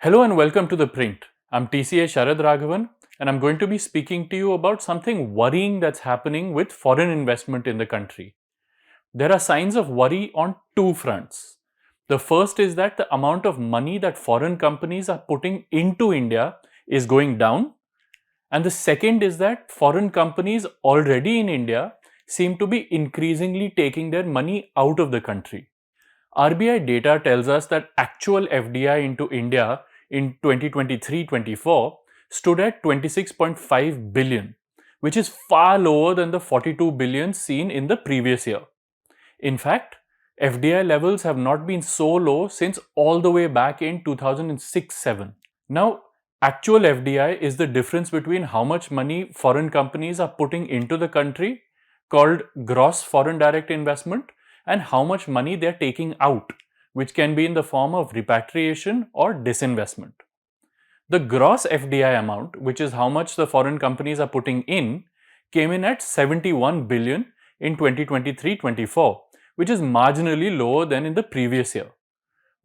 Hello and welcome to ThePrint. I'm TCA Sharad Raghavan and I'm going to be speaking to you about something worrying that's happening with foreign investment in the country. There are signs of worry on two fronts. The first is that the amount of money that foreign companies are putting into India is going down. And the second is that foreign companies already in India seem to be increasingly taking their money out of the country. RBI data tells us that actual FDI into India in 2023-24 stood at 26.5 billion, which is far lower than the 42 billion seen in the previous year. In fact, FDI levels have not been so low since all the way back in 2006-7. Now, actual FDI is the difference between how much money foreign companies are putting into the country, called gross foreign direct investment, and how much money they are taking out, which can be in the form of repatriation or disinvestment. The gross FDI amount, which is how much the foreign companies are putting in, came in at 71 billion in 2023-24, which is marginally lower than in the previous year.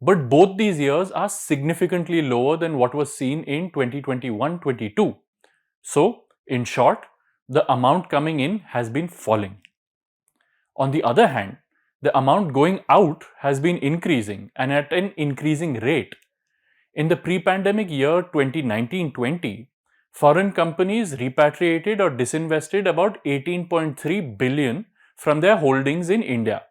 But both these years are significantly lower than what was seen in 2021-22. So, in short, the amount coming in has been falling. On the other hand, the amount going out has been increasing and at an increasing rate. In the pre-pandemic year 2019-20, foreign companies repatriated or disinvested about 18.3 billion from their holdings in India.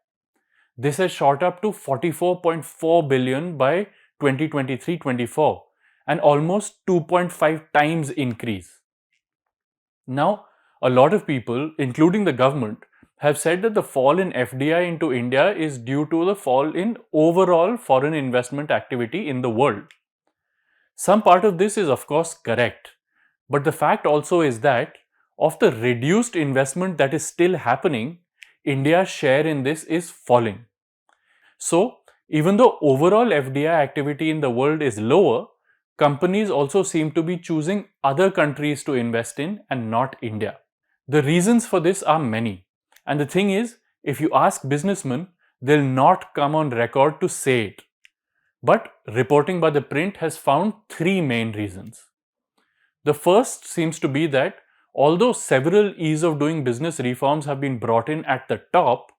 This has shot up to 44.4 billion by 2023-24, an almost 2.5 times increase. Now, a lot of people, including the government, have said that the fall in FDI into India is due to the fall in overall foreign investment activity in the world. Some part of this is of course correct, but the fact also is that of the reduced investment that is still happening, India's share in this is falling. So, even though overall FDI activity in the world is lower, companies also seem to be choosing other countries to invest in and not India. The reasons for this are many. And the thing is, if you ask businessmen, they'll not come on record to say it. But reporting by ThePrint has found three main reasons. The first seems to be that although several ease of doing business reforms have been brought in at the top,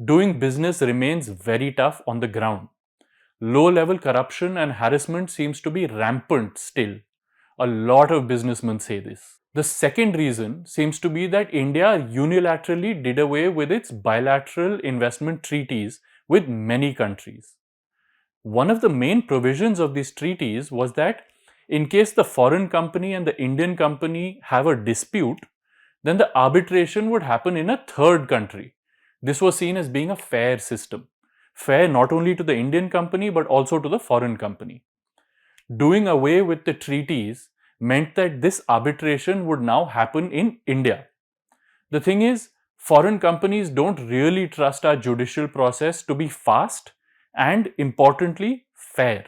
doing business remains very tough on the ground. Low-level corruption and harassment seems to be rampant still. A lot of businessmen say this. The second reason seems to be that India unilaterally did away with its bilateral investment treaties with many countries. One of the main provisions of these treaties was that in case the foreign company and the Indian company have a dispute, then the arbitration would happen in a third country. This was seen as being a fair system. Fair not only to the Indian company but also to the foreign company. Doing away with the treaties meant that this arbitration would now happen in India. The thing is, foreign companies don't really trust our judicial process to be fast and, importantly, fair.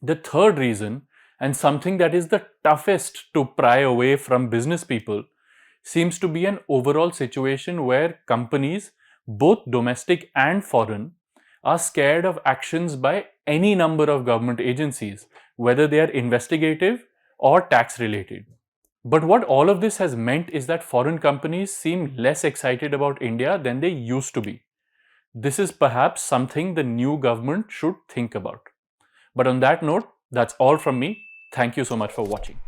The third reason, and something that is the toughest to pry away from business people, seems to be an overall situation where companies, both domestic and foreign, are scared of actions by any number of government agencies, whether they are investigative or tax related. But what all of this has meant is that foreign companies seem less excited about India than they used to be. This is perhaps something the new government should think about. But on that note, that's all from me. Thank you so much for watching.